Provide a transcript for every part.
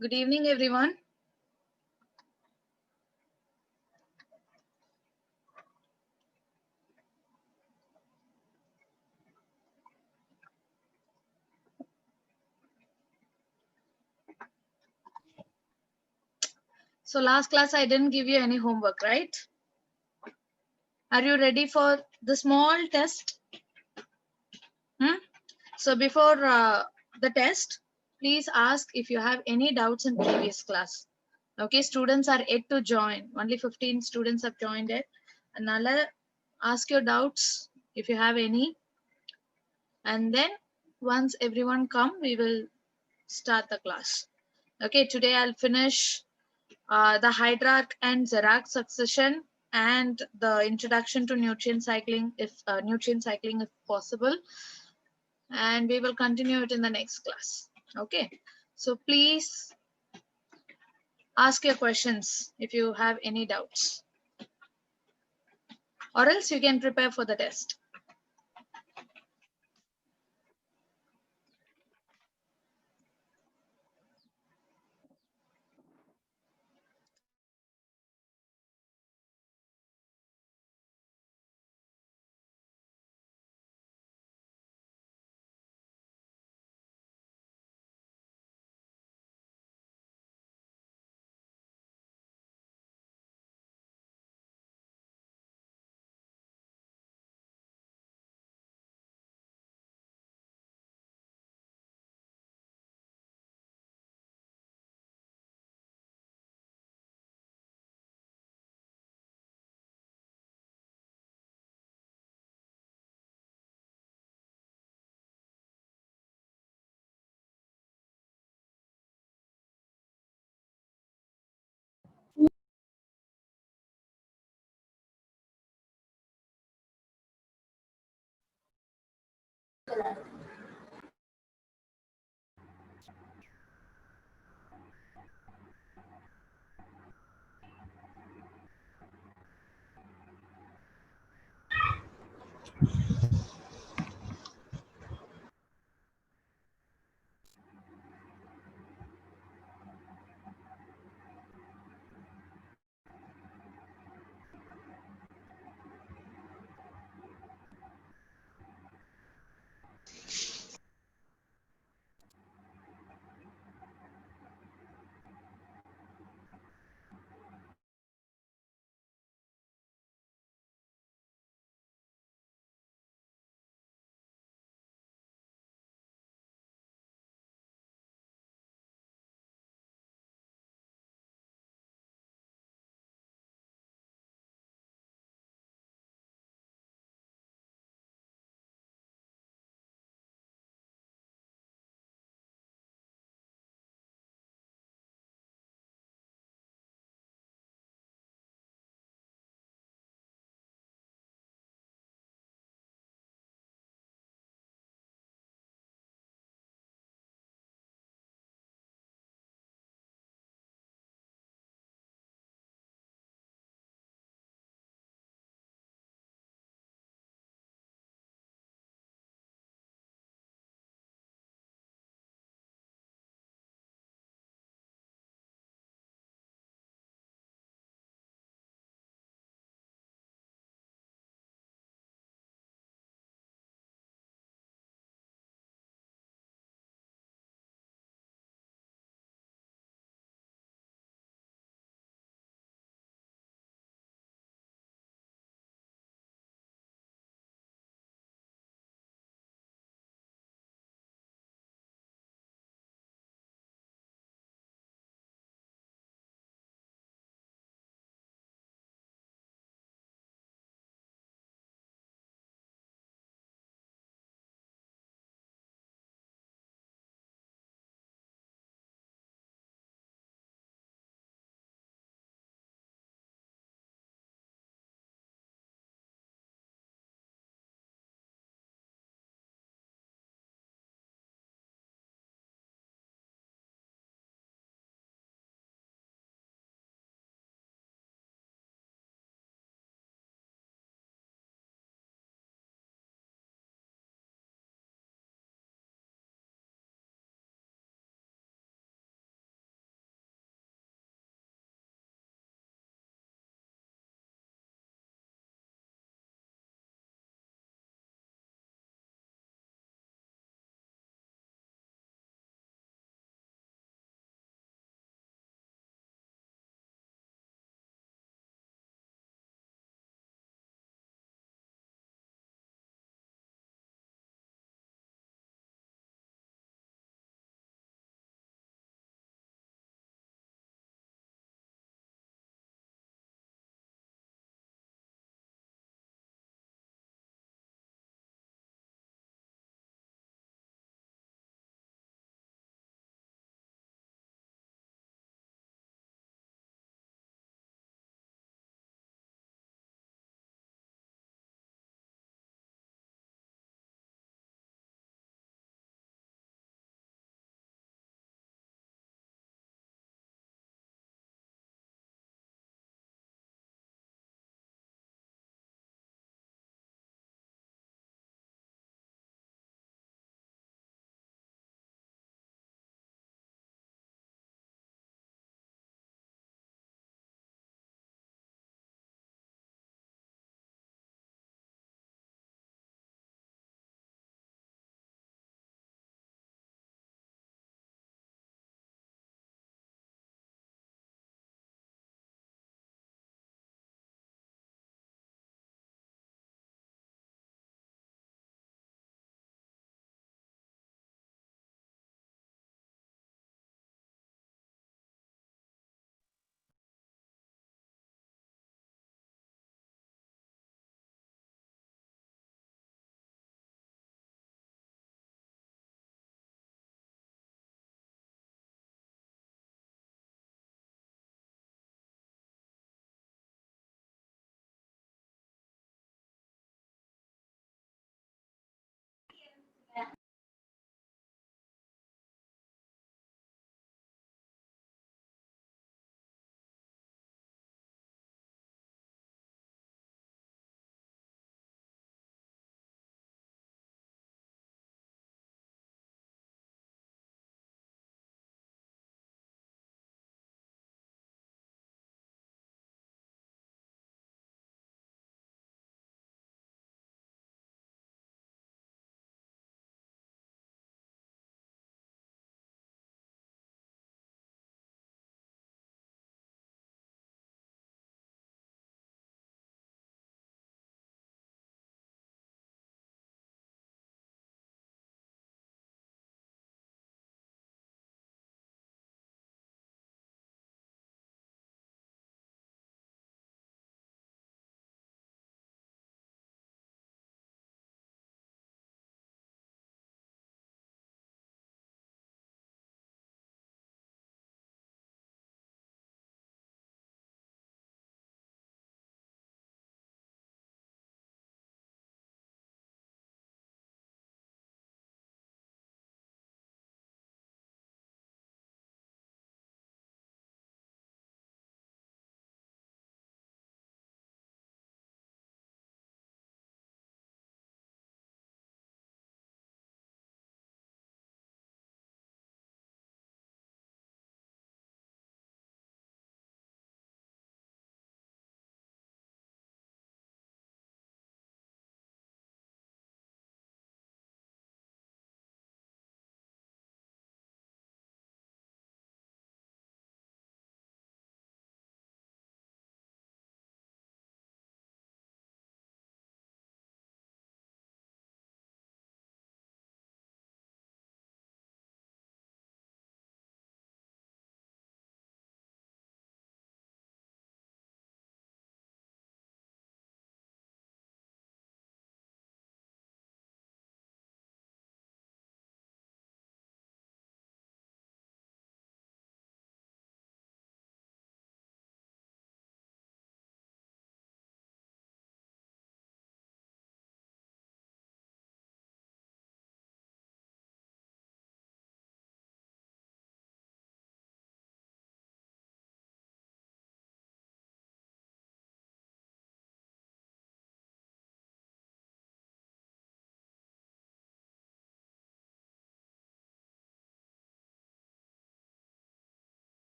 Good evening, everyone. So last class I didn't give you any homework, right? Are you ready for the small test? So before the test, please ask if you have any doubts in previous class. Okay, students are yet to join. Only 15 students have joined it. And ask your doubts if you have any. And then once everyone come, we will start the class. Okay, today I'll finish the Hydrarch and Xerac succession and the introduction to nutrient cycling if possible, and we will continue it in the next class. Okay, so please ask your questions if you have any doubts, or else you can prepare for the test.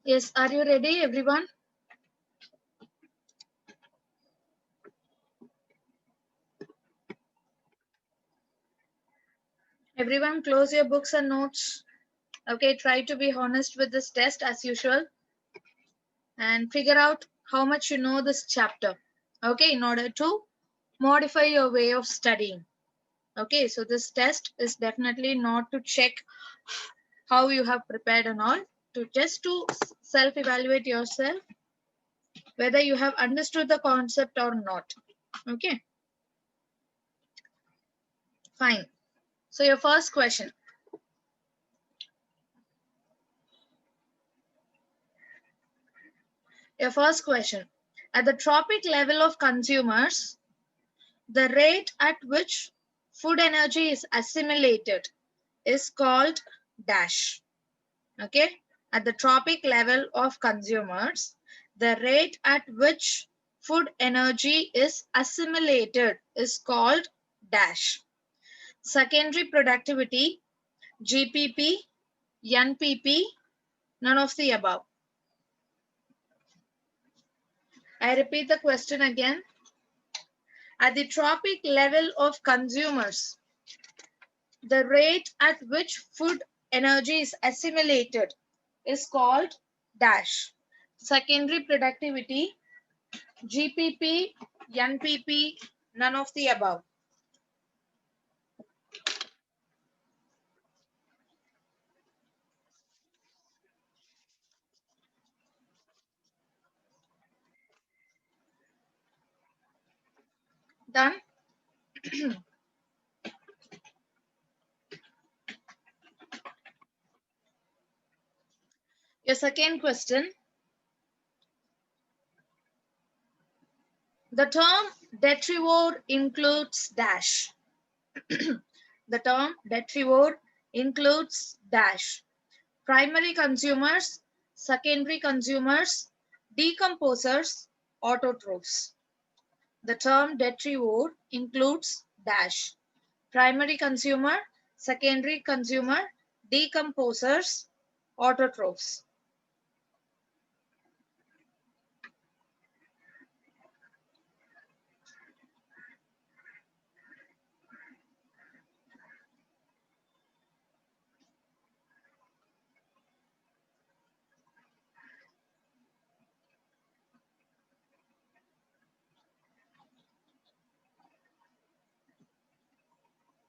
Yes, are you ready, everyone? Everyone, close your books and notes. Okay, try to be honest with this test as usual and figure out how much you know this chapter. Okay, in order to modify your way of studying. Okay, so this test is definitely not to check how you have prepared and all, to just to self-evaluate yourself whether you have understood the concept or not. Okay, fine. So your first question. Your first question. At the tropic level of consumers, the rate at which food energy is assimilated is called dash. Okay, at the tropic level of consumers, the rate at which food energy is assimilated is called dash. Secondary productivity, GPP, NPP, none of the above. I repeat the question again. At the tropic level of consumers, the rate at which food energy is assimilated is called dash. Secondary productivity, GPP, NPP, none of the above. Done? Your second question. The term detrivore includes dash. The term detrivore includes dash. Primary consumers, secondary consumers, decomposers, autotrophs. The term detrivore includes dash. Primary consumer, secondary consumer, decomposers, autotrophs.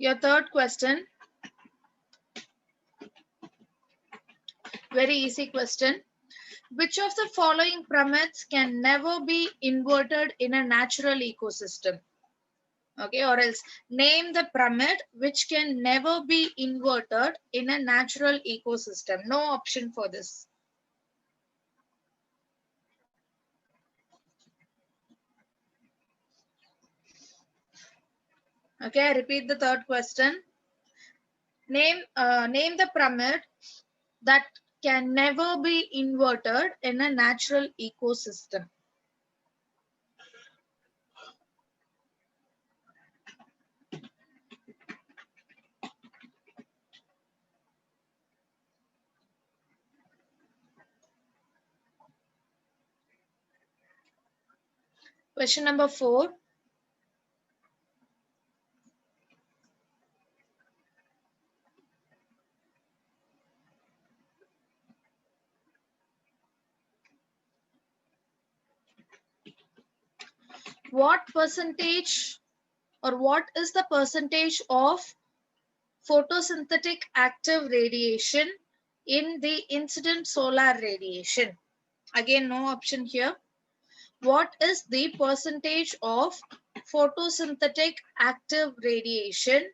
Your third question, very easy question. Which of the following premises can never be inverted in a natural ecosystem? Okay, or else name the pyramid which can never be inverted in a natural ecosystem. No option for this. Okay, I repeat the third question. Name the pyramid that can never be inverted in a natural ecosystem. Question number 4. What percentage or what is the percentage of photosynthetic active radiation in the incident solar radiation? Again, no option here. What is the percentage of photosynthetic active radiation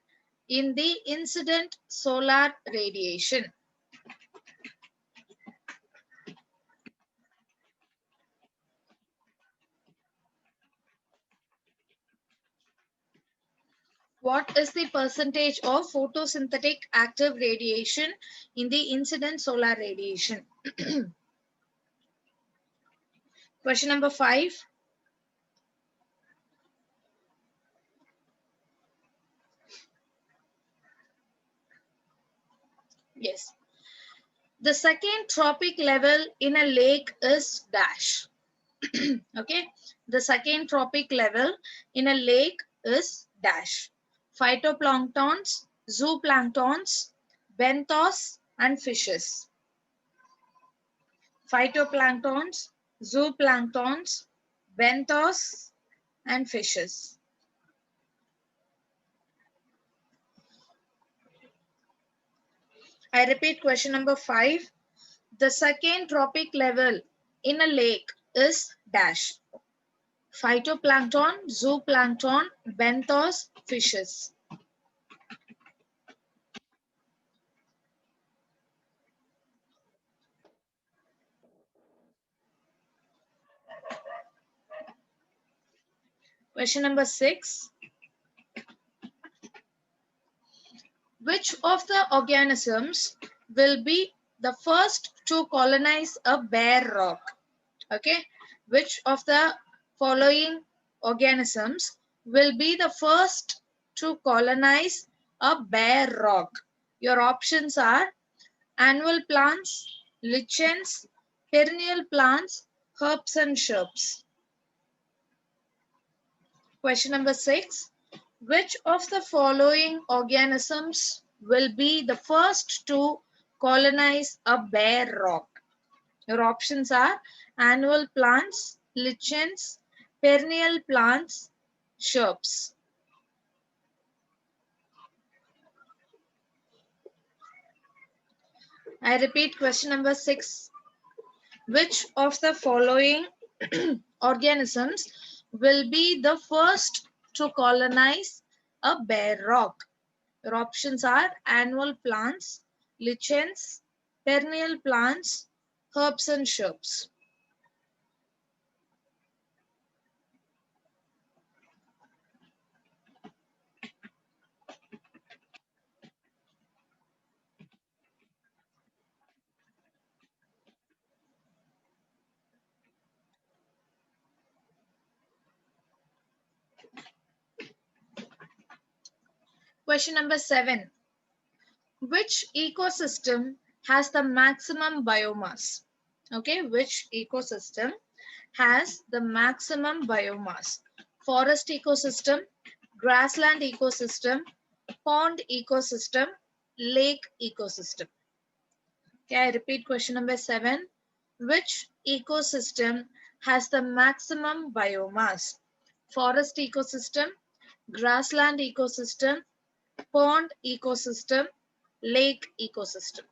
in the incident solar radiation? What is the percentage of photosynthetic active radiation in the incident solar radiation? Question number 5. Yes. The second trophic level in a lake is dash. Okay, the second trophic level in a lake is dash. Phytoplanktons, zooplanktons, benthos, and fishes. Phytoplanktons, zooplanktons, benthos, and fishes. I repeat question number 5. The second trophic level in a lake is dash. Phytoplankton, zooplankton, benthos, fishes. Question number 6. Which of the organisms will be the first to colonize a bare rock? Okay, which of the following organisms will be the first to colonize a bare rock? Your options are annual plants, lichens, perennial plants, herbs and shrubs. Question number 6. Which of the following organisms will be the first to colonize a bare rock? Your options are annual plants, lichens, perennial plants, shrubs. I repeat question number 6. Which of the following organisms will be the first to colonize a bare rock? Your options are annual plants, lichens, perennial plants, herbs and shrubs. Question number 7. Which ecosystem has the maximum biomass? Okay, which ecosystem has the maximum biomass? Forest ecosystem, grassland ecosystem, pond ecosystem, lake ecosystem. Okay, I repeat question number 7. Which ecosystem has the maximum biomass? Forest ecosystem, grassland ecosystem, pond ecosystem, lake ecosystem.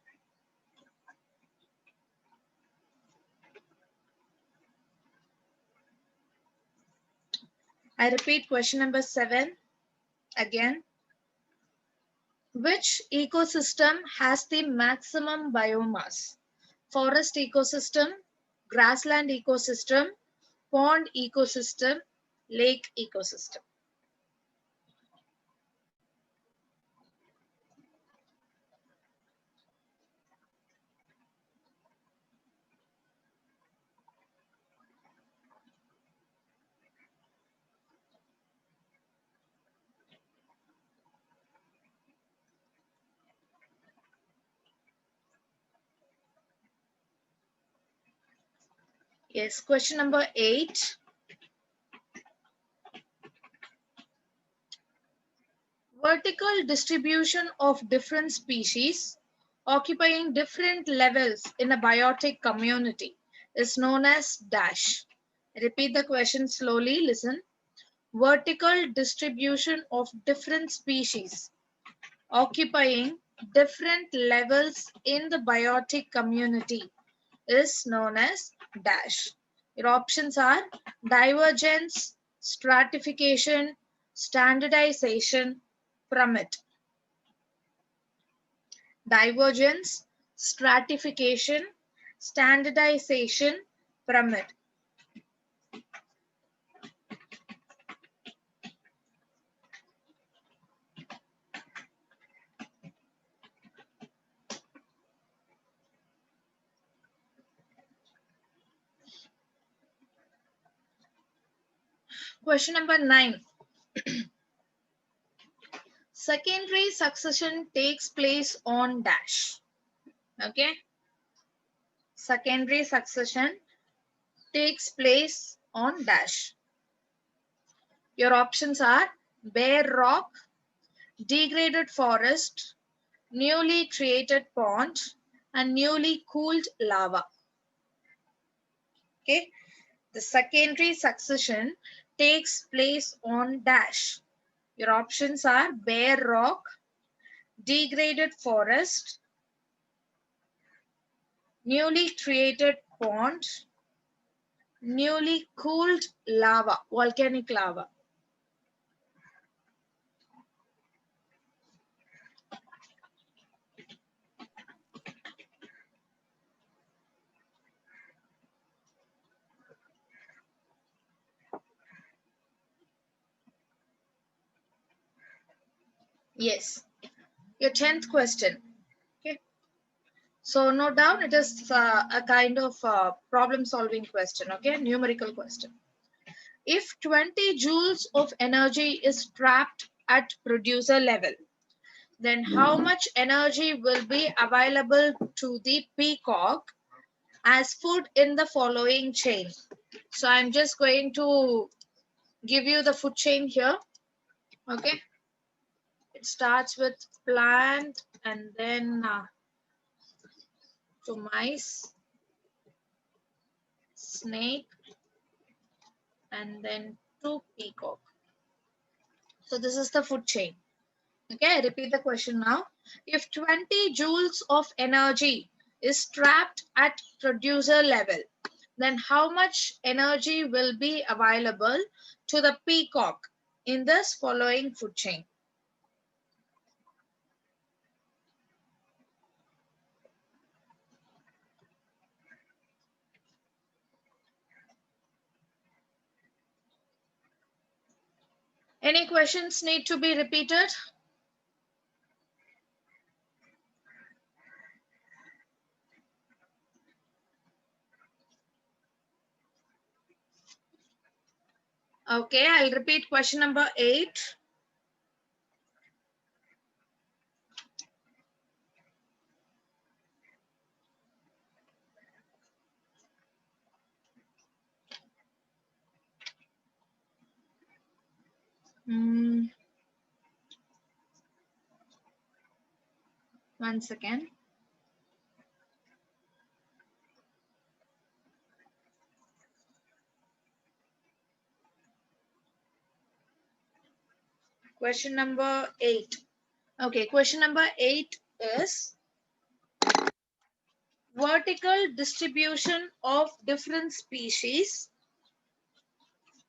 I repeat question number 7 again. Which ecosystem has the maximum biomass? Forest ecosystem, grassland ecosystem, pond ecosystem, lake ecosystem. Yes, question number 8. Vertical distribution of different species occupying different levels in a biotic community is known as dash. Repeat the question slowly, listen. Vertical distribution of different species occupying different levels in the biotic community is known as dash. Your options are divergence, stratification, standardization, pyramid. Divergence, stratification, standardization, pyramid. Question number 9. Secondary succession takes place on dash. Okay. secondary succession takes place on dash. Your options are bare rock, degraded forest, newly created pond, and newly cooled lava. Okay, the secondary succession takes place on dash. Your options are bare rock, degraded forest, newly created pond, newly cooled lava, volcanic lava. Yes, your 10th question. Okay, so note down, it is a kind of problem solving question. Okay, numerical question. If 20 joules of energy is trapped at producer level, then how much energy will be available to the peacock as food in the following chain? So I'm just going to give you the food chain here. Okay, it starts with plant and then to mice, snake, and then to peacock. So this is the food chain. Okay, I repeat the question now. If 20 joules of energy is trapped at producer level, then how much energy will be available to the peacock in this following food chain? Any questions need to be repeated? Okay, I'll repeat question number 8. One second. Question number 8. Okay, question number 8 is vertical distribution of different species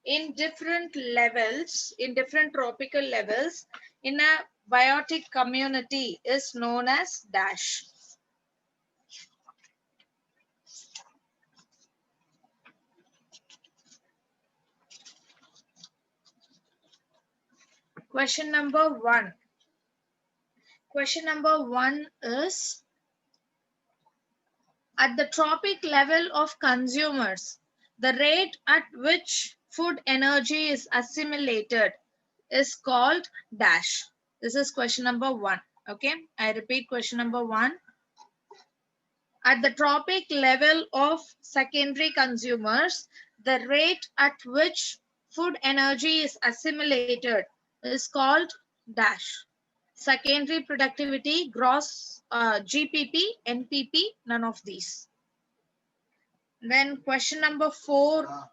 in different levels, in different tropical levels in a biotic community is known as dash. Question number 1. Question number 1 is at the tropic level of consumers, the rate at which food energy is assimilated is called dash. This is question number 1. Okay, I repeat question number 1. At the tropic level of secondary consumers, the rate at which food energy is assimilated is called dash. Secondary productivity, gross GPP, NPP, none of these. Then question number 4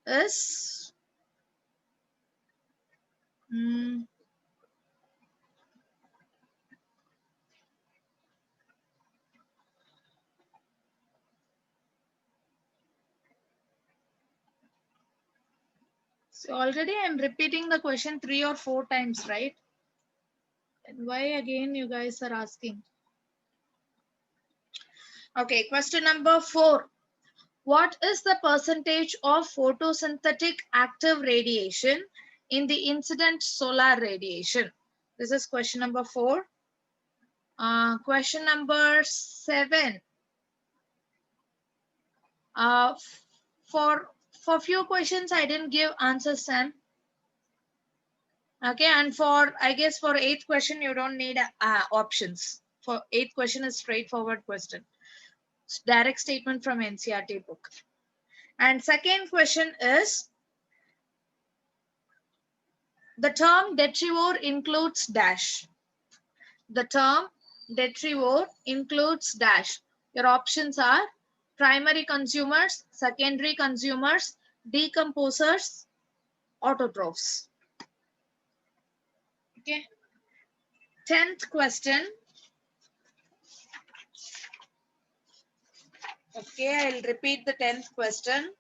is so already I'm repeating the question 3 or 4 times, right? And why again you guys are asking? Okay, question number 4. What is the percentage of photosynthetic active radiation in the incident solar radiation? This is question number 4. Question number 7. For few questions I didn't give answers, Sam. Okay, and for I guess for 8th question you don't need options. For 8th question is straightforward question. Direct statement from NCERT book. And second question is, the term detrivore includes dash. The term detrivore includes dash. Your options are primary consumers, secondary consumers, decomposers, autotrophs. Okay. 10th question. Okay, I'll repeat the 10th question.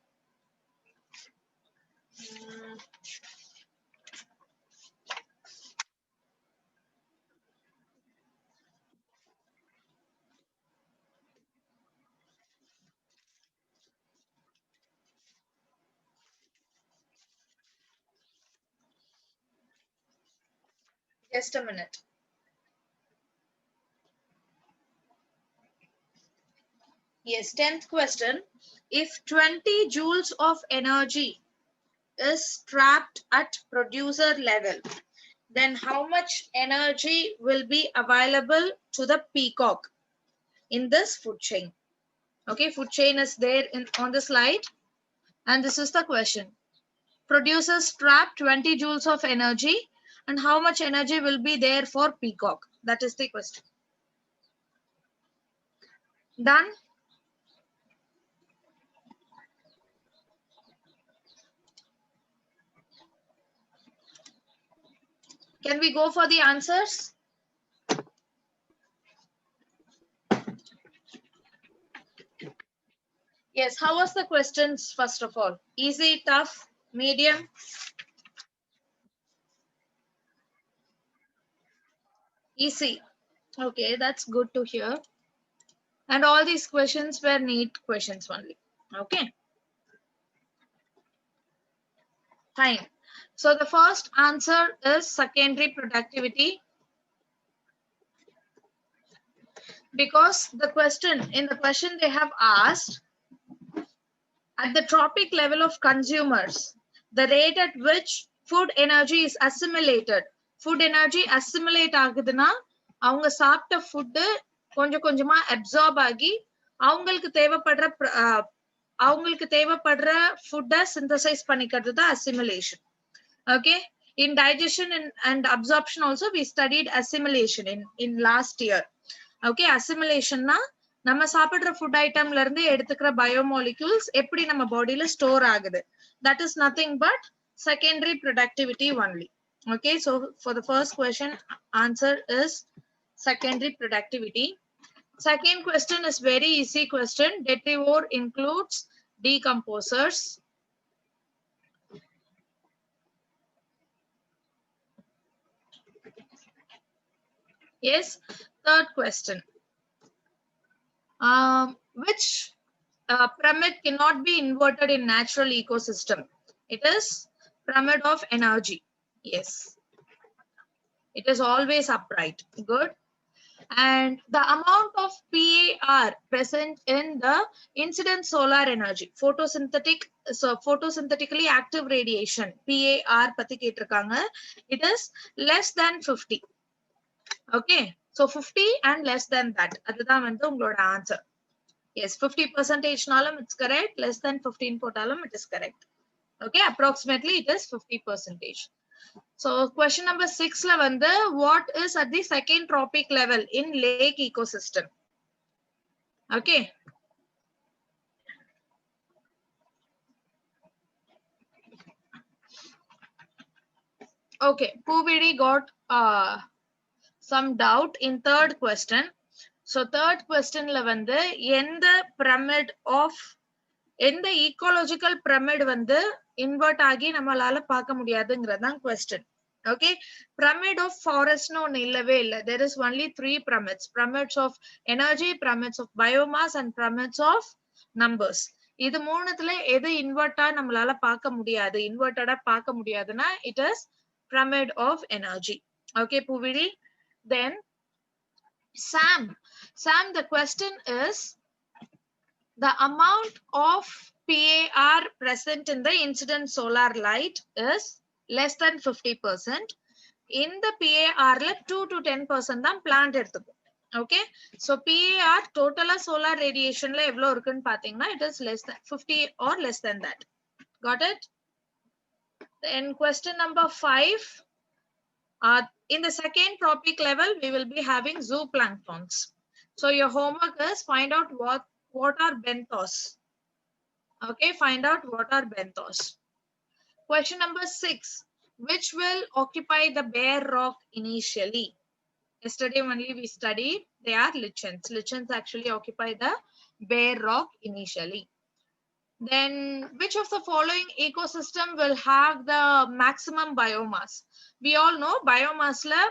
Just a minute. Yes, 10th question. If 20 joules of energy is trapped at producer level, then how much energy will be available to the peacock in this food chain? Okay, food chain is there on the slide. And this is the question. Producers trap 20 joules of energy, and how much energy will be there for peacock? That is the question. Done? Can we go for the answers? Yes, how was the questions first of all? Easy, tough, medium? Easy. Okay, that's good to hear. And all these questions were neat questions only. Okay. Fine. So the first answer is secondary productivity. Because the question, in the question they have asked, at the tropic level of consumers, the rate at which food energy is assimilated. Food energy assimilate ஆகுதுன்னா அவங்க சாப்பிட்ட food கொஞ்சம் கொஞ்சமா absorb ஆகி அவங்களுக்கு தேவைப்படுற ஃபுட்டை synthesise பண்ணிக்கிறது தான் assimilation. Okay, in digestion and absorption also we studied assimilation in last year. Okay, assimilation na நம்ம சாப்பிடுற ஃபுட் ஐட்டம்ல இருந்து எடுத்துக்கிற பயோமாலிக்யூல்ஸ் எப்படி நம்ம பாடியில ஸ்டோர் ஆகுது. That is nothing but secondary productivity only. Okay, so for the first question, answer is secondary productivity. Second question is very easy question. Detrivore includes decomposers. Yes, third question. Which pyramid cannot be inverted in natural ecosystem? It is pyramid of energy. Yes, it is always upright. Good. And the amount of PAR present in the incident solar energy, photosynthetically active radiation, PAR பத்தி கேட்டிருக்காங்க. It is less than 50. Okay, so 50 and less than that. அதுதான் வந்து உங்களோட answer. Yes, 50% நாலும் it's correct. Less than 15 போட்டாலும் it is correct. Okay, approximately it is 50%. So question number 6 la வந்து what is at the second tropic level in lake ecosystem? Okay. Okay, Puvidi got some doubt in third question. So third question la வந்து எந்த pyramid of எந்த ecological pyramid வந்து invert ஆகி நம்மளால பார்க்க முடியாதுங்கிறதான் question. Okay, pyramid of forest no ஒண்ணு இல்லவே இல்ல. There is only 3 pyramids. Pyramids of energy, pyramids of biomass and pyramids of numbers. இது மூணுத்துல எது இன்வெர்ட்டா நம்மளால பார்க்க முடியாது, இன்வெர்ட்டடா பார்க்க முடியாதுன்னா it is pyramid of energy. Okay, Puvidi. Then Sam, the question is the amount of PAR present in the incident solar light is less than 50%. In the PAR, 2 to 10% தான் plant எடுத்துக்கும். Okay, so PAR total solar radiation la evlo irukku pathina, it is less than 50 or less than that. Got it? Then question number 5. In the second tropic level, we will be having zooplanktons. So your homework is find out what are benthos. Okay, find out what are benthos. Question number 6. Which will occupy the bare rock initially? Yesterday only we studied they are lichens. Lichens actually occupy the bare rock initially. Then which of the following ecosystem will have the maximum biomass? We all know biomass la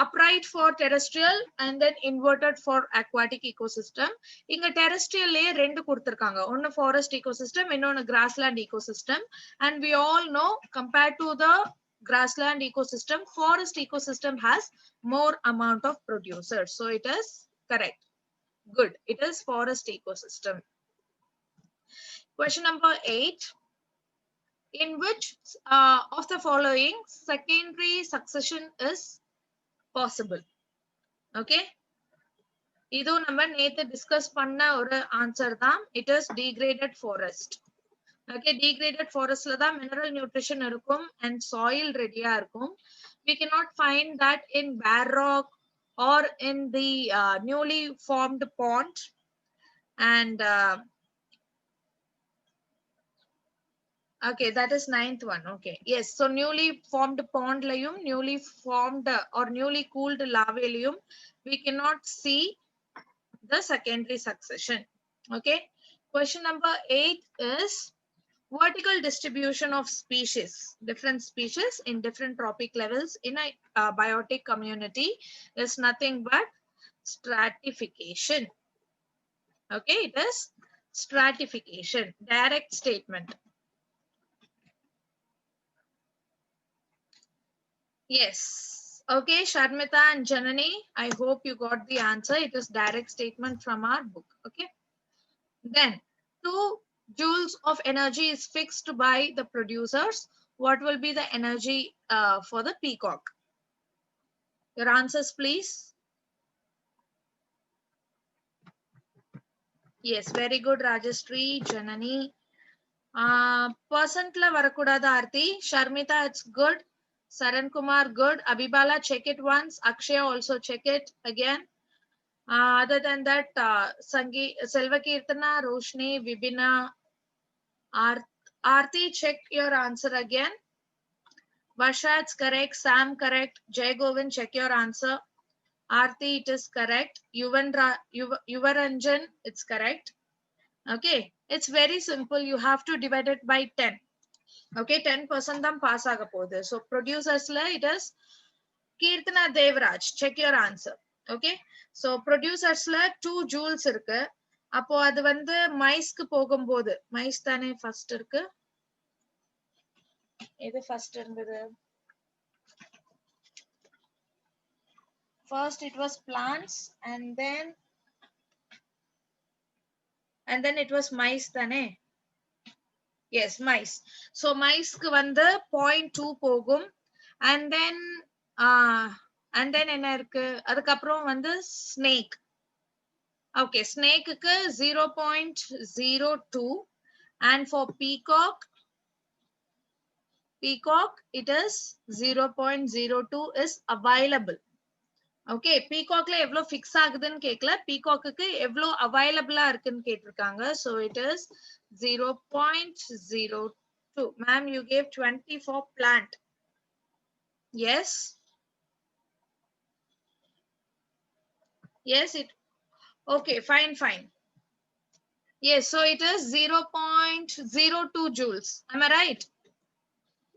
upright for terrestrial and then inverted for aquatic ecosystem. Inga terrestrial layer rendu kuduthirukanga. One forest ecosystem, innone grassland ecosystem. And we all know compared to the grassland ecosystem, forest ecosystem has more amount of producers. So it is correct. Good. It is forest ecosystem. Question number 8. In which of the following secondary succession is possible? Okay. இது நம்ம நேத்து discuss பண்ண ஒரு answer தான். It is degraded forest. Okay, degraded forestல தான் mineral nutrition இருக்கும் and soil ரெடியா இருக்கும். We cannot find that in bare rock or in the newly formed pond. And okay, that is 9th one. Okay, yes. So newly formed pond layum, newly formed or newly cooled lava layum, we cannot see the secondary succession. Okay. Question number 8 is vertical distribution of species, different species in different trophic levels in a biotic community is nothing but stratification. Okay, it is stratification, direct statement. Yes. Okay, Sharmita and Janani, I hope you got the answer. It is direct statement from our book. Okay. Then 2 joules of energy is fixed by the producers. What will be the energy for the peacock? Your answers, please. Yes, very good, Rajastri, Janani. Percent la varakudada Arti. Sharmita, it's good. Saran Kumar, good. Abhibala, check it once. Akshay, also check it again. Other than that, Selva Kirtana, Roshni, Vibina, Arti, check your answer again. Varsha, it's correct. Sam, correct. Jay Govin, check your answer. Arti, it is correct. Yuvaranjan, it's correct. Okay, it's very simple. You have to divide it by 10. Okay, 10% தான் pass ஆக போகுது. So producersல it is Kirtana Devraj. Check your answer. Okay, so producersல 2 joules இருக்கு. அப்போ அது வந்து மைஸ்க்கு போகும்போது mice தானே first இருக்கு. எது ஃபர்ஸ்ட் இருந்தது? First it was plants and then it was mice தானே. Yes, mice. So mice க்கு வந்து 0.2 போகும் and then என்ன இருக்கு? அதுக்கு அப்புறம் வந்து snake. Okay, snake க்கு 0.02 and for peacock it is 0.02 is available. Okay, peacock la evlo fix agudunu kekla, peacock ku evlo available ah irukku nu ketirukanga. So it is 0.02. Ma'am, you gave 20 for plant. Yes, yes, it okay, fine. Yes, so it is 0.02 joules. Am I right?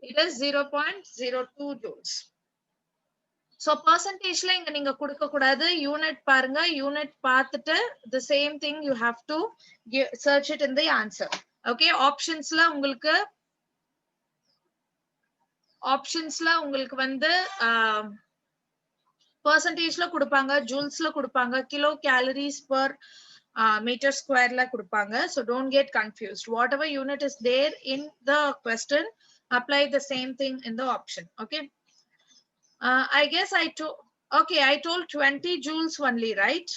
It is 0.02 joules. So percentage la inga neenga kudukka kudadu, unit parunga, unit paathuட்டு the same thing you have to search it in the answer. Okay, options la உங்களுக்கு வந்து percentage la கொடுப்பாங்க, joules la கொடுப்பாங்க, kilo calories per meter square la கொடுப்பாங்க. So don't get confused. Whatever unit is there in the question, apply the same thing in the option. Okay. I guess Okay, I told 20 joules only, right?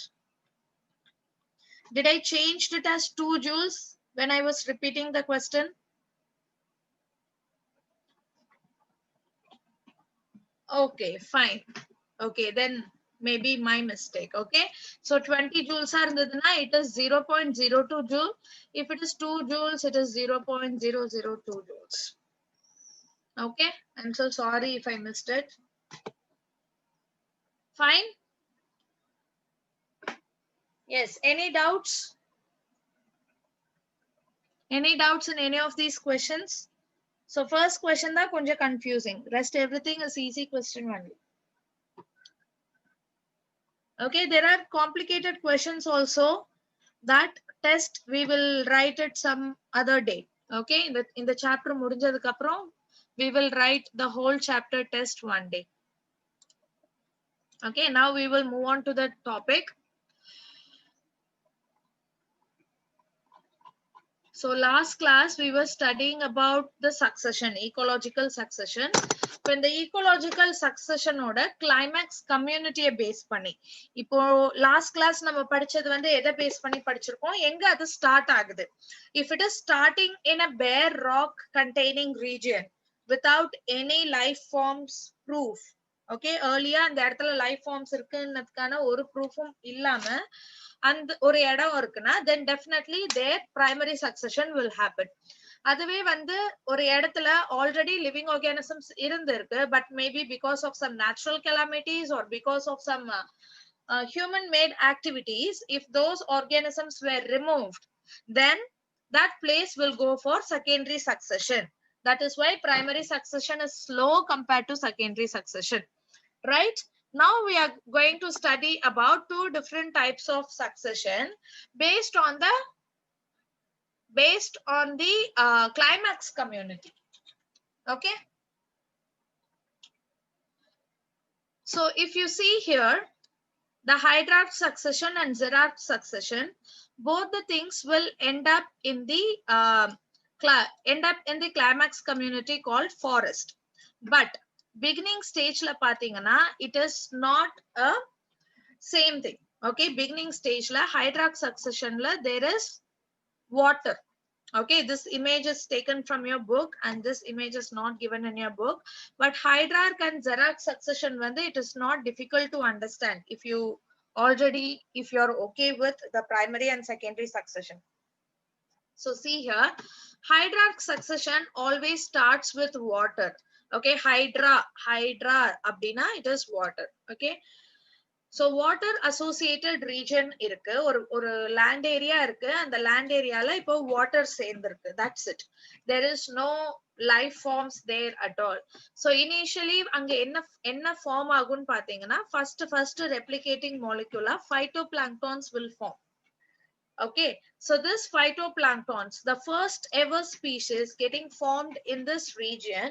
Did I change it as 2 joules when I was repeating the question? Okay, fine. Okay, then maybe my mistake. Okay, so 20 joules are it is 0.02 joule. If it is 2 joules, it is 0.002 joules. Okay, I'm so sorry if I missed it. Fine. Yes, any doubts? Any doubts in any of these questions? So first question da konja confusing. Rest everything is easy question only. Okay, there are complicated questions also. That test we will write it some other day. Okay, in the chapter முடிஞ்சதுக்கு அப்புறம் we will write the whole chapter test one day. Okay, now we will move on to the topic. So last class we were studying about the succession, ecological succession. When the ecological succession order climax community base பண்ணி இப்போ last class நம்ம படிச்சது வந்து எதை base பண்ணி படிச்சிருக்கோம், எங்க அது ஸ்டார்ட் ஆகுது. If it is starting in a bare rock containing region without any life forms proof, okay, earlier அந்த இடத்துல life forms இருக்குன்னதுக்கான ஒரு ப்ரூஃபும் இல்லாம அந்த ஒரு இடம் இருக்குன்னா then definitely their primary succession will happen. அதுவே வந்து ஒரு இடத்துல already living organisms இருந்திருக்கு but maybe because of some natural calamities or because of some human made activities, if those organisms were removed, then that place will go for secondary succession. That is why primary succession is slow compared to secondary succession, right? Now we are going to study about two different types of succession based on the climax community. Okay, so if you see here, the hierarch succession and hierarch succession, both the things will end up in the climax community called forest. But beginning stage la pathina, it is not a same thing. Okay, beginning stage la hierarch succession la there is water. Okay, this image is taken from your book and this image is not given in your book. But hierarch and hierarch succession, when it is not difficult to understand if you're okay with the primary and secondary succession. So see here, hierarch succession always starts with water. Okay, hydra abdina, it is water. Okay, so water associated region irukku, or land area irukku, and the land area la ipo water சேர்ந்திருக்கு. That's it. There is no life forms there at all. So initially அங்க என்ன form ஆகும்னு பாத்தீங்கன்னா first replicating molecule phytoplanktons will form. Okay, so this phytoplanktons, the first ever species getting formed in this region,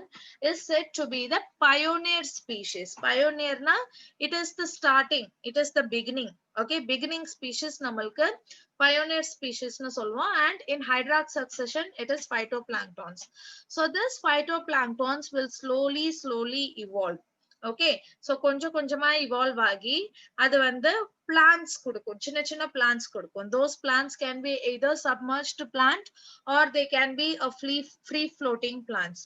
is said to be the pioneer species. Pioneer na, it is the starting, it is the beginning. Okay, beginning species namalku pioneer species na solvom, and in hierarch succession it is phytoplanktons. So this phytoplanktons will slowly evolve. Okay, so கொஞ்சமா evolve ஆகி அது வந்து plants கொடுக்கும், சின்ன plants கொடுக்கும். Those plants can be either submerged plant or they can be a free floating plants.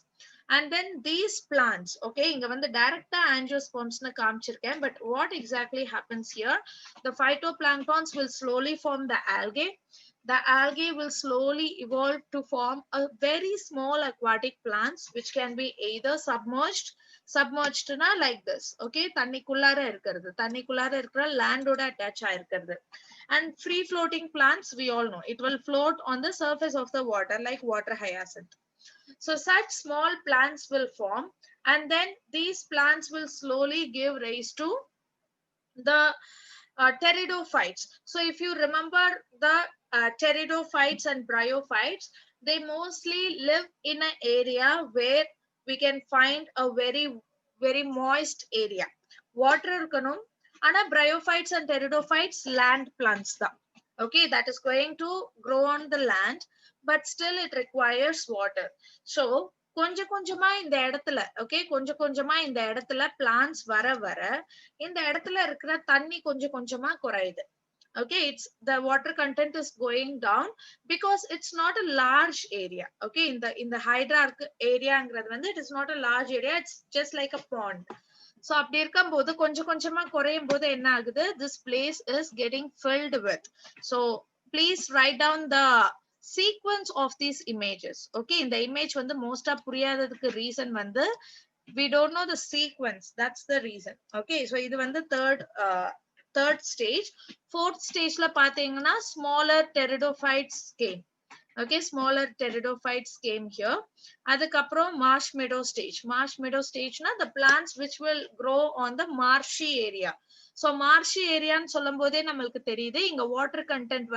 And then these plants, okay, inga வந்து directa angiosperms na காமிச்சிருக்கேன். But what exactly happens here, the phytoplanktons will slowly form the algae. The algae will slowly evolve to form a very small aquatic plants which can be either submerged na like this. Okay, தண்ணிக்குள்ளார இருக்கிறது, தண்ணிக்குள்ளார இருக்கிற landோட attach ஆயிருக்கிறது. And free floating plants, we all know it will float on the surface of the water like water hyacinth. So such small plants will form, and then these plants will slowly give rise to the pteridophytes. So if you remember the pteridophytes and bryophytes, they mostly live in an area where we can find a very moist area. Water irukkanum, ana bryophytes and pteridophytes land plants da. Okay, that is going to grow on the land, but still it requires water. So கொஞ்சம் கொஞ்சமா இந்த இடத்துல okay கொஞ்சம் கொஞ்சமா இந்த இடத்துல plans வர வர இந்த இடத்துல இருக்கிற தண்ணி கொஞ்சம் கொஞ்சமா குறையுது. Okay, it's the water content is going down because it's not a large area. Okay, in the hydrarch area it is not a large area, it's just like a pond. So அப்படி இருக்கும்போது கொஞ்சம் கொஞ்சமா குறையும் போது என்ன ஆகுது, this place is getting filled with. So please write down the sequence of these images. Okay, இந்த image most புரியாததுக்கு reason we don't know the sequence, that's the reason. Okay, so இது third stage. Fourth stage la pathina smaller pteridophytes came. Okay, smaller pteridophytes came here. Adukapro marsh meadow stage. Marsh meadow stage na the plants which will grow on the marshy area. So marshy area nu solumbodhe namalku theriyudhu inga water content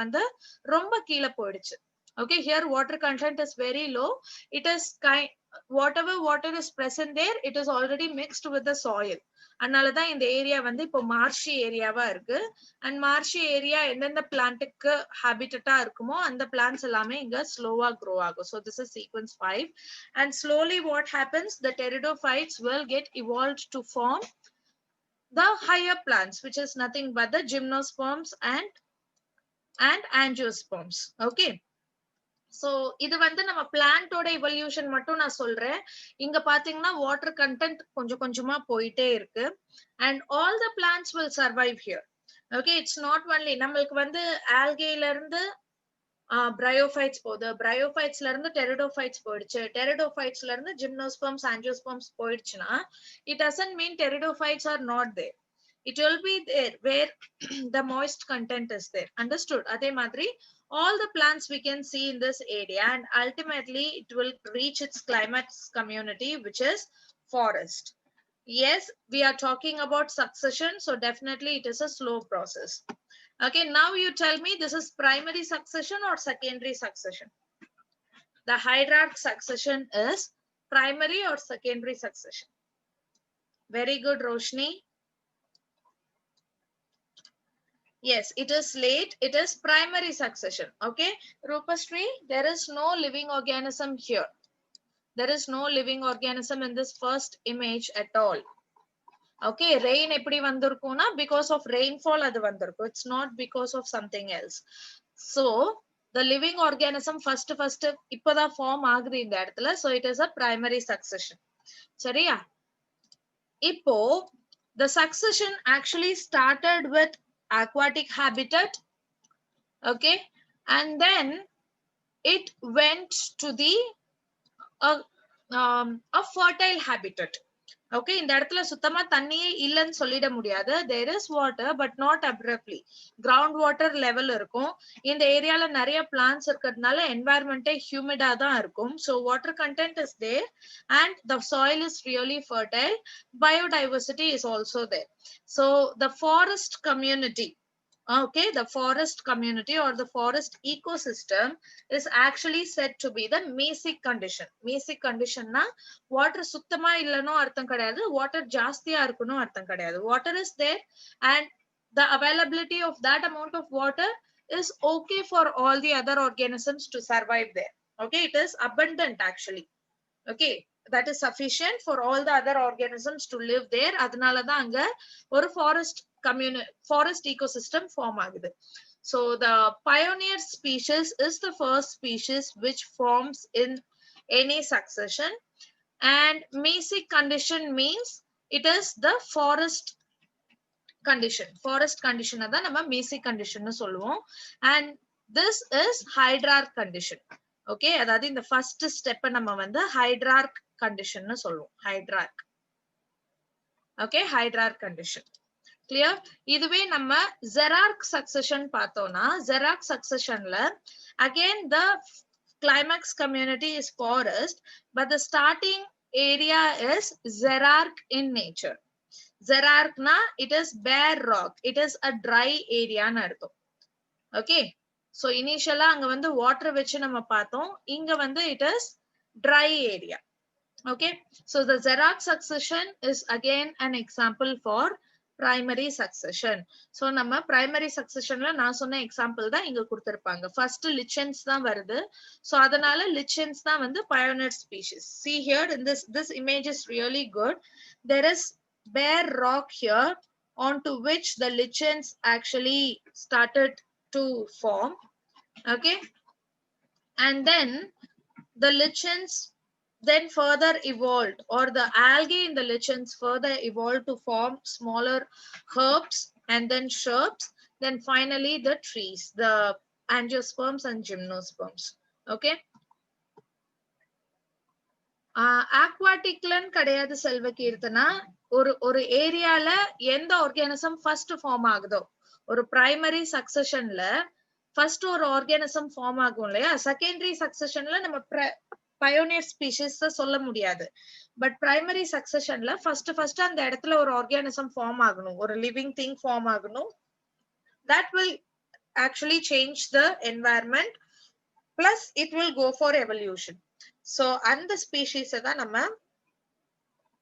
romba keela poiduchu. Okay, here water content is very low. It is whatever water is present there, it is already mixed with the soil. அதனாலதான் இந்த area இப்போ marshy ஏரியாவா இருக்கு. And marshy area எந்தெந்த பிளான்ட்டுக்கு ஹாபிட்டா இருக்குமோ அந்த plants எல்லாமே இங்க ஸ்லோவா க்ரோ ஆகும். So this is sequence 5. And slowly what happens, the pteridophytes will get evolved to form the higher plants, which is nothing but the gymnosperms and angiosperms. Okay, so இது நம்ம பிளான்ட்டோட evolution மட்டும் நான் சொல்றேன். இங்க பாத்தீங்கன்னா water content கொஞ்சம் கொஞ்சமா போயிட்டே இருக்கு. And all the plants will survive here. Okay, it's not only நம்மளுக்கு algae இருந்து bryophytes போகுது, bryophytes இருந்து pteridophytes போயிடுச்சு, pteridophytes இருந்து gymnosperms angiosperms போயிடுச்சுன்னா it doesn't mean pteridophytes are not there. It will be there where the moist content is there. Understood? அதே மாதிரி all the plants we can see in this area, and ultimately it will reach its climax community, which is forest. Yes, we are talking about succession, so definitely it is a slow process. Okay, now you tell me, this is primary succession or secondary succession? The hierarch succession is primary or secondary succession? Very good, Roshni. Yes, it is late. It is primary succession. Okay, Rupasri, there is no living organism here. There is no living organism in this first image at all. Okay, rain eppadi vandirukona because of rainfall adu vandirukku. It's not because of something else. So the living organism first ipada form agudhu indha edathila. So it is a primary succession. Sariya? Ipo the succession actually started with aquatic habitat. Okay, and then it went to the a fertile habitat. Okay, இந்த இடத்துல சுத்தமா தண்ணியே இல்லன்னு சொல்லிட முடியாது. There is water but not abruptly. Ground water level இருக்கும். இந்த ஏரியால நிறைய plants இருக்கிறதுனால environment humidா தான் இருக்கும். So water content is there and the soil is really fertile. Biodiversity is also there. So the forest community, okay, the forest community or the forest ecosystem is actually said to be the mesic condition. Mesic condition na water suttama illano artham kadayadu, water jastiya irukunu artham kadayadu. Water is there and the availability of that amount of water is okay for all the other organisms to survive there. Okay, it is abundant actually. Okay, that is sufficient for all the other organisms to live there. Adanala da anga or forest ecosystem form agudhu. So the pioneer species is the first species which forms in any succession, and mesic condition means it is the forest condition. Forest condition adha nama mesic condition nu solluvom, and this is hydrarch condition. Okay, adhaadu in the first step nama hydrarch condition nu solluvom. Hydrarch. Okay, hydrarch condition. Clear? இதுவே நம்ம xerarch succession பார்த்தோம்னா xerarch succession ல again the climax community is forest but the starting area is xerarch in nature. Xerarch na it is bare rock, it is a dry area னு அர்த்தம். Okay, so initially அங்க water வெச்சு நம்ம பார்த்தோம், இங்க it is dry area. Okay, so the xerarch succession is again an example for primary succession. So நம்ம primary successionல நான் சொன்ன example தான் இங்க கொடுத்திருப்பாங்க. First lichens தான் வருது. So அதனால lichens தான் வந்து pioneer species. See here in this image is really good. There is bare rock here onto which the lichens actually started to form. Okay. And then the lichens then further evolved, or the algae in the lichens further evolved to form smaller herbs and then shrubs, then finally the trees, the angiosperms and gymnosperms. Okay. Aquaticlan கிடையாது செல்வ கீர்த்தனா. ஒரு ஏரியால எந்த organism first form ஆகுதோ, ஒரு primary சக்சஷன்ல first ஒரு organism form ஆகும் இல்லையா, செகண்டரி சக்சஷன்ல நம்ம பயோனியர் ஸ்பீஷிஸ் சொல்ல முடியாது. பட் பிரைமரி சக்சஷன்ல ஃபர்ஸ்ட் அந்த இடத்துல ஒரு ஆர்கானிசம் ஃபார்ம் ஆகணும், ஒரு லிவிங் திங் ஃபார்ம் ஆகணும். That will actually change the environment, plus it will go for evolution. So அந்த ஸ்பீஷிஸ் தான் நம்ம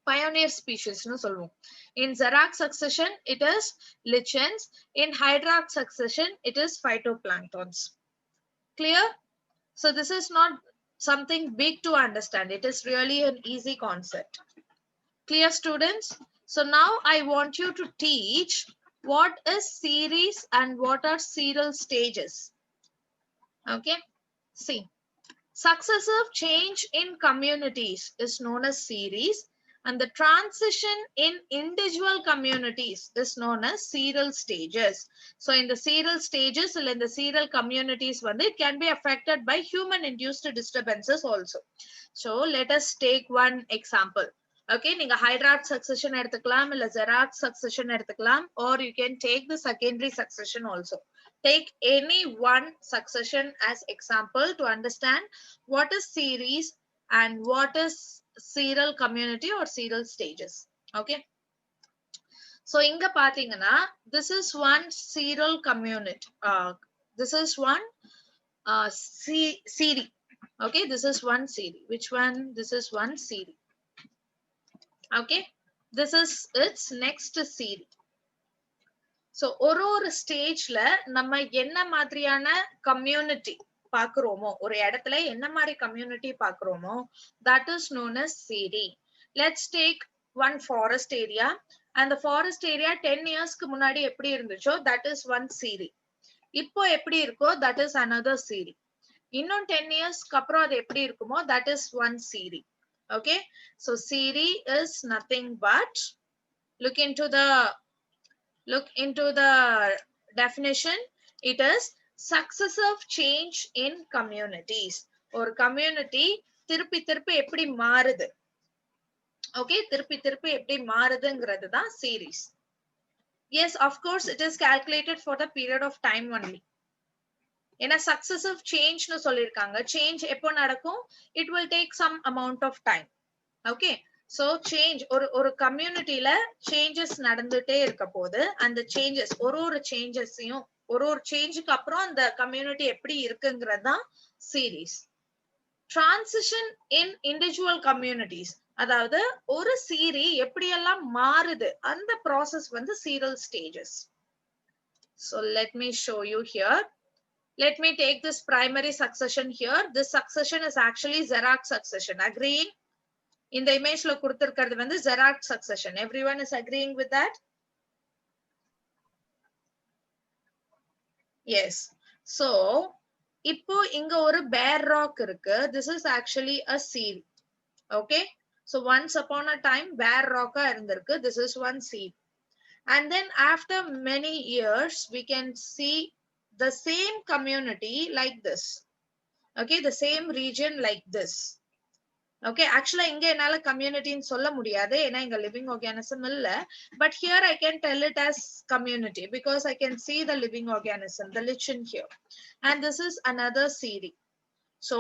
pioneer species nu solvom. In xerac succession it is lichens, in hydrarch succession it is phytoplanktons. Clear? So this is not something big to understand, it is really an easy concept. Clear students? So now I want you to teach what is series and what are serial stages. Okay, see, successive change in communities is known as series, and the transition in individual communities is known as serial stages. So in the serial stages, or in the serial communities, it can be affected by human induced disturbances also. So let us take one example. Okay, நீங்க hydrarch succession எடுத்துக்கலாம், இல்ல xerac succession எடுத்துக்கலாம், or you can take the secondary succession also. Take any one succession as example to understand what is series and what is serial community or serial stages. Okay, so inga pathina, this is one serial community, this is one series. Okay, this is one series. Which one? This is one series. Okay, this is its next series. So ஒரு ஸ்டேஜ்ல நம்ம என்ன மாதிரியான community பாக்குறோமோ, ஒரு இடத்துல என்ன மாதிரி community பாக்குறோமோ, that is known as series. Let's take one forest area, and the forest area 10 yearsக்கு முன்னாடி எப்படி இருந்துச்சோ that is one series. இப்போ எப்படி இருக்கோ that is another series. இன்னும் 10 yearsக்கு அப்புறம் அது எப்படி இருக்குமோ that is one series. Okay, so series is nothing but, look into the definition, it is successive change in communities. Or community திருப்பி எப்படி மாறுது. Okay, திருப்பி எப்படி மாறுதுங்கிறது தான் series. Yes, of course it is calculated for the period of time only. ஏன்னா successive change னு சொல்லிருக்காங்க, change எப்போ நடக்கும், it will take some amount of time. Okay, so change, ஒரு கம்யூனிட்டில சேஞ்சஸ் நடந்துட்டே இருக்க போது, அந்த சேஞ்சஸ் ஒரு சேஞ்சஸையும் ஒரு சேஞ்சுக்கு அப்புறம் அந்த கம்யூனிட்டி எப்படி இருக்குங்கிறது தான் சீரீஸ். டிரான்சிஷன் இன் இண்டிவிஜுவல் கம்யூனிட்டிஸ், அதாவது ஒரு சீரி எப்படியெல்லாம் மாறுது, அந்த ப்ராசஸ் வந்து serial stages. So let me show you here. Let me take this primary succession here. This succession is actually xerac succession. Agreeing? In the image lo kuduthirukkiradhu vandu xerac succession. Everyone is agreeing with that? Yes. So இப்போ இங்க ஒரு bare rock இருக்கு. This is actually a seed. Okay, so once upon a time bare rock ஆ இருந்திருக்கு. This is one seed, and then after many years we can see the same community like this. Okay, the same region like this. Okay, actually இங்க என்னால community ன்னு சொல்ல முடியாது, ஏன்னா இங்க living organism இல்ல, but here I can tell it as community because I can see the living organism, the lichen here, and this is another series. So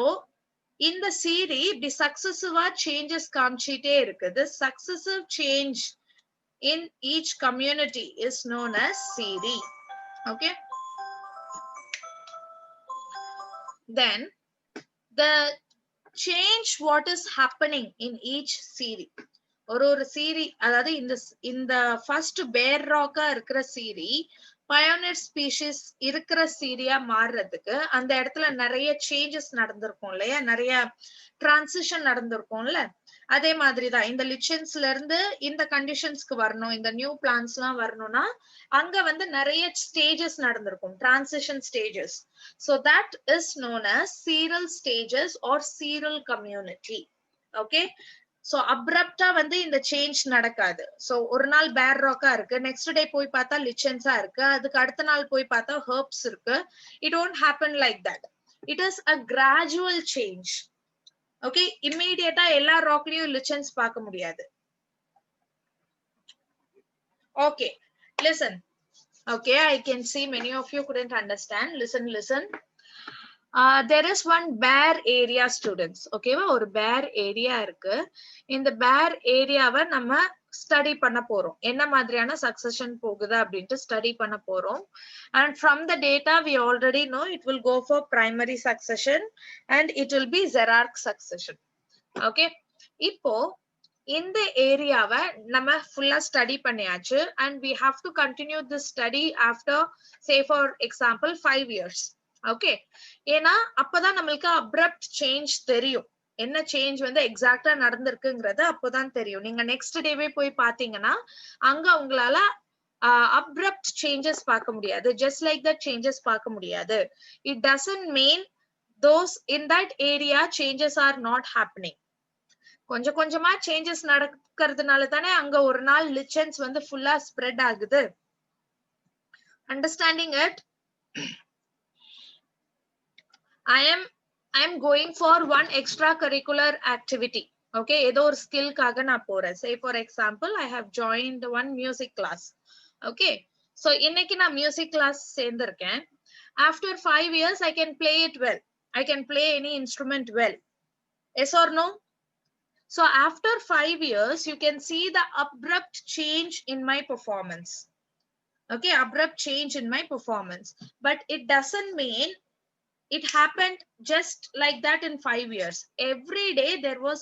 in the series the successive changes காமிச்சிட்டே இருக்கு. This successive change in each community is known as series. Okay, then the change what is happening in each series. ஒரு சீரி, அதாவது இந்த first பேர் Raqqa இருக்கிற சீரி pioneer species இருக்கிற சீரியா மாறுறதுக்கு அந்த இடத்துல நிறைய சேஞ்சஸ் நடந்திருக்கும் இல்லையா, நிறைய டிரான்சிஷன் நடந்திருக்கும்ல. அதே மாதிரிதான் இந்த லிச்சன்ஸ்ல இருந்து இந்த கண்டிஷன்ஸ்க்கு வரணும், இந்த நியூ பிளான்ஸ் எல்லாம் வரணும்னா அங்க வந்து நிறைய ஸ்டேஜஸ் நடந்திருக்கும், transition stages. So that is known as seral stages or seral community. Okay, so abruptா வந்து இந்த சேஞ்ச் நடக்காது. So ஒரு நாள் பேர் ராக்கா இருக்கு, நெக்ஸ்ட் டே போய் பார்த்தா லிச்சன்ஸா இருக்கு, அதுக்கு அடுத்த நாள் போய் பார்த்தா ஹெர்ப்ஸ் இருக்கு. It won't happen like that. It is a gradual change. Okay, immediate எல்லா ராக்லயும் லிச்சன்ஸ் பார்க்க முடியாது. Okay, listen. Okay, I can see many of you couldn't understand. Listen. There is one bare area, students. Okay, ஒரு bare area இருக்கு. இந்த bare ஏரியாவை நம்ம study பண்ண போறோம், என்ன மாதிரியான சக்சஷன் போகுது அப்படின்ட்டு ஸ்டடி பண்ண போறோம். And from the data we already know it will go for primary succession and it will be Zerark succession. Okay, இப்போ இந்த ஏரியாவை நம்ம ஃபுல்லா ஸ்டடி பண்ணியாச்சு and we have to continue this study after, say for example, 5 years. Okay, ஏன்னா அப்பதான் நம்மளுக்கு abrupt change தெரியும், என்ன சேஞ்ச் வந்து எக்ஸாக்டா நடந்திருக்குங்கிறது அப்போதான் தெரியும். நீங்க நெக்ஸ்ட் டேவே போய் பாத்தீங்கன்னா அங்க உங்களால அப்ரப்ட் சேஞ்சஸ் பார்க்க முடியாது, ஜஸ்ட் லைக் தட் சேஞ்சஸ் பார்க்க முடியாது. It doesn't mean those in that area changes are not happening. கொஞ்சம் கொஞ்சமா சேஞ்சஸ் நடக்கிறதுனால தானே அங்க ஒரு நாள் லிச்சன்ஸ் வந்து ஃபுல்லா ஸ்ப்ரெட் ஆகுது. Understanding it? I am going for one extracurricular activity. Okay, ஏதோ ஒரு ஸ்கில்காக நான் போறேன். Say for example, I have joined one music class. Okay, so இன்னைக்கு நான் music class சேர்ந்திருக்கேன். After 5 years I can play it well. I can play any instrument well. Yes or no? So after 5 years you can see the abrupt change in my performance. Okay, abrupt change in my performance, but it doesn't mean it happened just like that in 5 years. Every day there was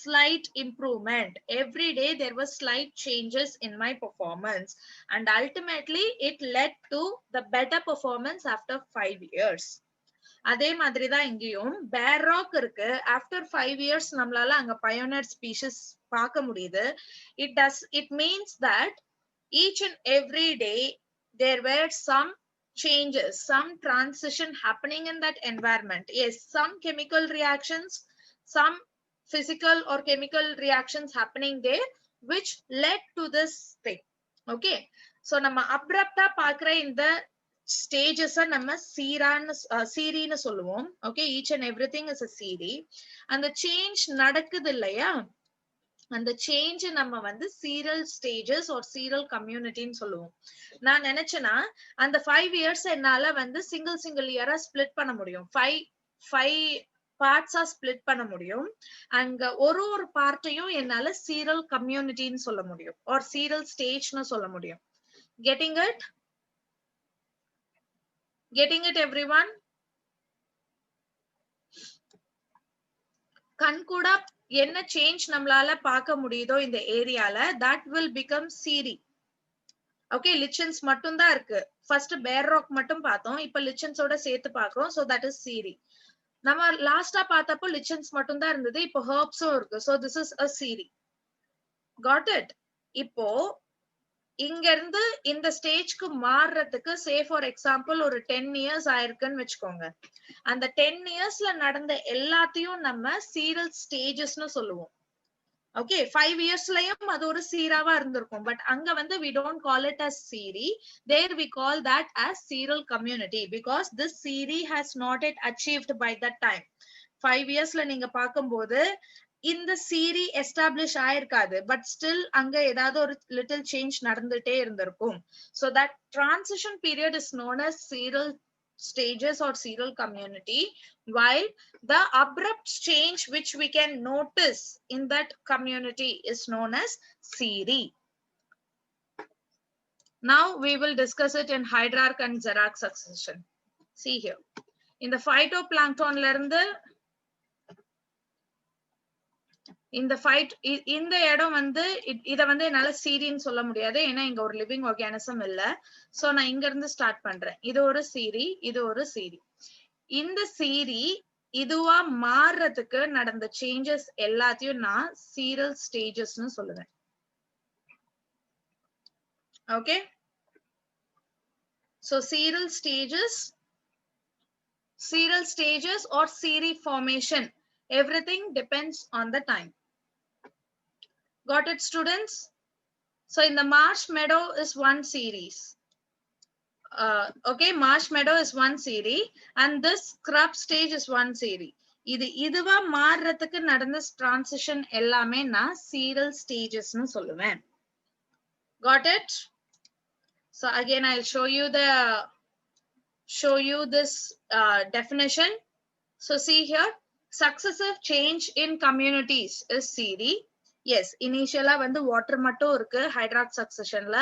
slight improvement. Every day there was slight changes in my performance. And ultimately it led to the better performance after 5 years. அதே மாதிரிதான் இங்கேயும் பேர் rock இருக்கு. After 5 years நம்மளால அங்க pioneer species பார்க்க முடியுது. It means that each and every day there were some changes, some transition happening in that environment. Yes, some chemical reactions, some physical or chemical reactions happening there which led to this thing. Okay, so நம்ம abruptா பார்க்கிற இந்த stages நம்ம சீரின்னு சொல்லுவோம். Okay, each and everything is a series. அந்த change நடக்குது இல்லையா, அந்த change நம்ம வந்து சீரல் ஸ்டேஜஸ் ஆர் சீரல் கம்யூனிட்டின்னு சொல்லுவோம். நான் நினைச்சேன்னா அந்த 5 இயர்ஸ் என்னால வந்து சிங்கிள் இயரா ஸ்பிளிட் பண்ண முடியும், 5 பார்ட்ஸா ஸ்பிளிட் பண்ண முடியும். அங்க ஒரு பார்ட்டையும் என்னால சீரல் கம்யூனிட்டின்னு சொல்ல முடியும் ஆர் சீரல் ஸ்டேஜ்னு சொல்ல முடியும். Getting it everyone? கண்கூடா என்ன சேஞ்ச் நம்மளால பார்க்க முடியுதோ இந்த ஏரியால, that will become sere. Okay, lichens மட்டும் தான் இருக்கு. ஃபர்ஸ்ட் பேர் ராக் மட்டும் பார்த்தோம், இப்ப லிச்சன்ஸோட சேர்த்து பார்க்கிறோம். சோ தட் இஸ் சீரி. நம்ம லாஸ்டா பார்த்தப்போ லிச்சன்ஸ் மட்டும் தான் இருந்தது, இப்போ ஹெர்ப்ஸும் இருக்கு. So this is a sere. Got it? இப்போ இங்க இருந்து இந்த ஸ்டேஜ்க்கு மாறுறதுக்கு சே ஃபார் எக்ஸாம்பிள் ஒரு 10 இயர்ஸ் ஆயிருக்குன்னு வச்சுக்கோங்க. அந்த 10 இயர்ஸ்ல நடந்த எல்லாத்தையும் நம்ம சீரல் ஸ்டேஜஸ்னு சொல்லுவோம். ஓகே, 5 இயர்ஸ்லயும் அது ஒரு சீராவா இருந்திருக்கும். பட் அங்க வந்து we don't call it as series. There we call that as serial community because this series has not yet achieved by that time. 5 இயர்ஸ்ல நீங்க பார்க்கும்போது இந்த சீரி எஸ்டாப்ளிஷ் ஆயிருக்காது, பட் ஸ்டில் அங்க ஏதாவது ஒரு லிட்டில் சேஞ்ச் நடந்துட்டே இருந்திருக்கும். So that transition period is known as serial stages or serial community, while the abrupt change which we can notice in that community is known as series. Now we will discuss it in Hydrarch and Zerark succession. See here, in the phytoplankton la irundhu இந்த fight இந்த இடம் வந்து இத வந்து என்னால சீரின்னு சொல்ல முடியாது ஏன்னா இங்க ஒரு லிவிங் ஆர்கானிசம் இல்ல. சோ நான் இங்க இருந்து ஸ்டார்ட் பண்றேன். இது ஒரு சீரி, இது ஒரு சீரி. இந்த சீரி இதுவா மாறுறதுக்கு நடந்த சேஞ்சஸ் எல்லாத்தையும் நான் சீரல் ஸ்டேஜஸ்னு சொல்லுவேன். Okay, so serial stages or series formation, everything depends on the time. Got it, students? So in the marshmallow is one series. Okay, marshmallow is one series and this scrub stage is one series. இதுவா மாறுறதுக்கு நடந்த transition எல்லாமே நான் serial stages னு சொல்லுவேன். Got it? So again I'll show you this definition. So see here, successive change in communities is series. Yes, initially வந்து water மட்டும் இருக்கு hydrox successionல.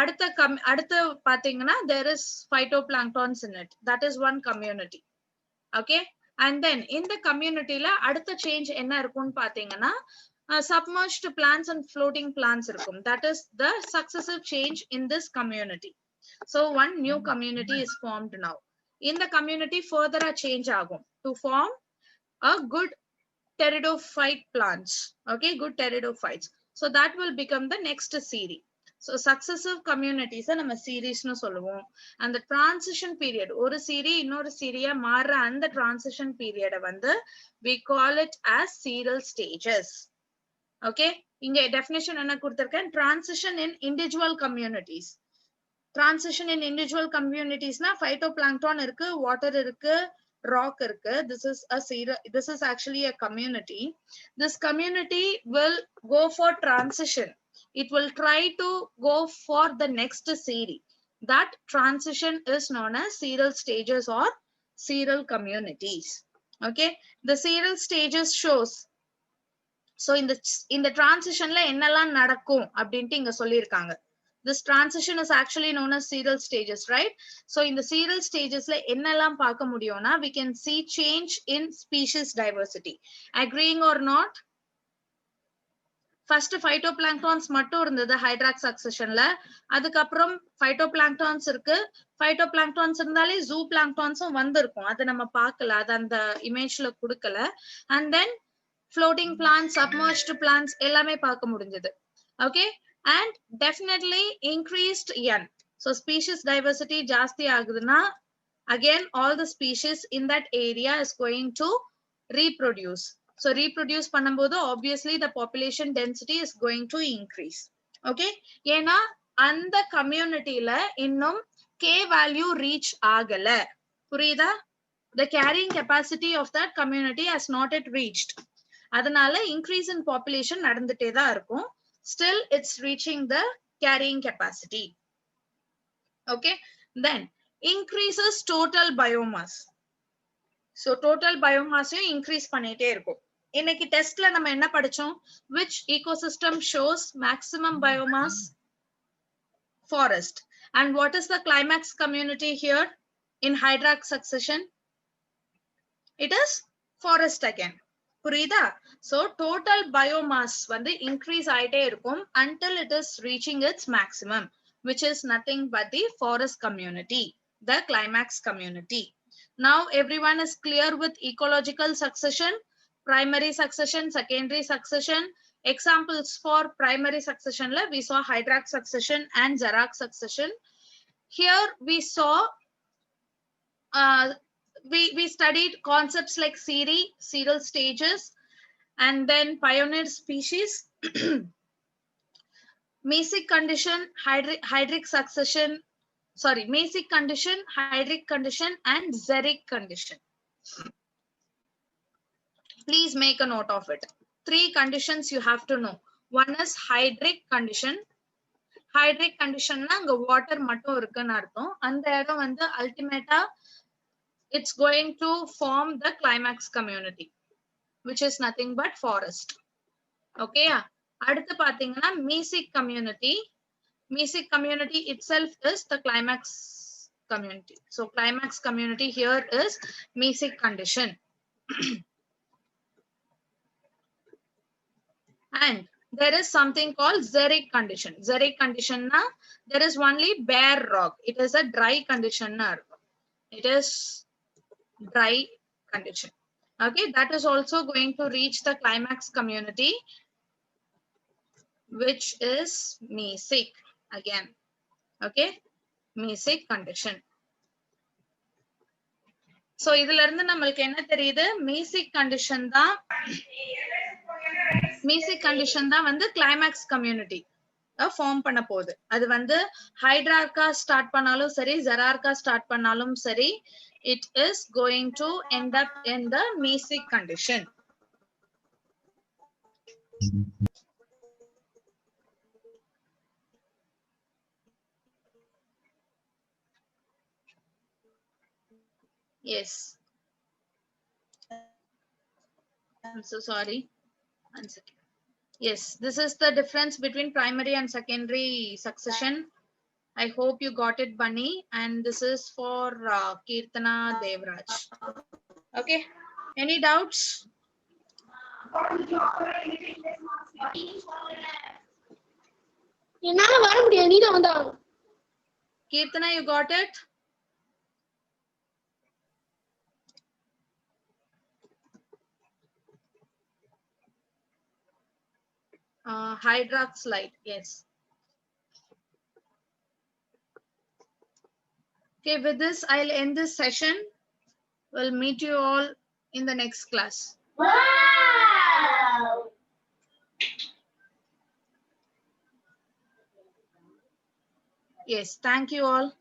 அடுத்த பாத்தீங்கன்னா there is phytoplanktons in it. That is one community. Okay, and then in the communityல அடுத்த change என்ன இருக்கும்னு பாத்தீங்கன்னா submerged plants and floating plants இருக்கும். That is the successive change in this community. So one new community is formed now. In the community further a change ஆகும் to form a good pteridophyte plants. Okay, good pteridophytes. So that will become the next series. So successive communities நம்ம சீரீஸ்னு சொல்லுவோம். அந்த transition period ஒரு சீரி இன்னொரு சீரியா மாறுற அந்த transition period வந்து we call it as serial stages. Okay, இங்க definition என்ன கொடுத்திருக்கேன், transition in individual communities. Transition in individual communities na phytoplankton irukku, water irukku, rock irukku. This is actually a community. This community will go for transition. It will try to go for the next series. That transition is known as serial stages or serial communities. Okay, the serial stages shows. So in the transition la என்னெல்லாம் நடக்கும் அப்படின்ட்டு இங்க சொல்லியிருக்காங்க. This transition is actually known as serial stages, right? So in the serial stages la என்னெல்லாம் பார்க்க முடியும்னா we can see change in species diversity. Agreeing or not? First phytoplanktons மட்டும் இருந்தது hydrox successionல. அதுக்கப்புறம் phytoplanktons இருக்கு. Phytoplanktons இருந்தாலே zooplanktonsம் வந்திருக்கும். அது நம்ம பார்க்கல, அது அந்த இமேஜ்ல கொடுக்கல. And then floating plants, submerged plants எல்லாமே பார்க்க முடிஞ்சது. Okay, and definitely increased N. So species diversity ஜாஸ்தி ஆகுதுன்னா again all the species in that area is going to reproduce. So reproduce பண்ணும்போது obviously the population density is going to increase. Okay, ஏன்னா அந்த கம்யூனிட்டில இன்னும் K value reach ஆகல. புரியுதா? The carrying capacity of that community has not yet reached. அதனால increase in population நடந்துட்டே தான் இருக்கும். Still it's reaching the carrying capacity. Okay, then increases total biomass. So total biomass increase பண்ணிட்டே இருக்கும். இன்னைக்கு டெஸ்ட்ல நம்ம என்ன படிச்சோம்? Which ecosystem shows maximum biomass? Forest. And what is the climax community here in hydrox succession? It is forest again. புரியுதா? So total biomass வந்து increase ஆயிட்டே இருக்கும் until it is reaching its maximum, which is nothing but the forest community, the climax community. Now everyone is clear with ecological succession, primary succession, secondary succession. Examples for primary succession la we saw hydrox succession and xerox succession. Here we saw we studied concepts like serial stages, and then pioneer species, mesic condition, hydric succession, mesic condition, hydric condition, and xeric condition. Please make a note of it. 3 conditions you have to know. One is hydric condition. Hydric condition na anga water mattum irukku artham. அந்த இடம் வந்து ultimate it's going to form the climax community, which is nothing but forest. Okay, அடுத்து பாத்தீங்கன்னா mesic community. Mesic community itself is the climax community. So climax community here is mesic condition. And there is something called xeric condition. Xeric condition na, there is only bare rock. It is a dry condition. It is dry condition. Okay, that is also going to reach the climax community, which is mesic again. Okay, mesic condition. So இதுல இருந்து நம்மளுக்கு என்ன தெரியுது? mesic condition தான் வந்து climax community form பண்ண போகுது. அது வந்து ஹைட்ரார்கா ஸ்டார்ட் பண்ணாலும் சரி, ஜெரார்கா ஸ்டார்ட் பண்ணாலும் சரி, it is going to end up in the mesic condition. Yes. I'm so sorry. One second. Yes, this is the difference between primary and secondary succession. I hope you got it, Bunny. And this is for Kirtana Devraj. Okay. Any doubts? Kirtana, you got it? Hydroxylide, yes. Okay, with this, I'll end this session. We'll meet you all in the next class. Wow! Yes, thank you all.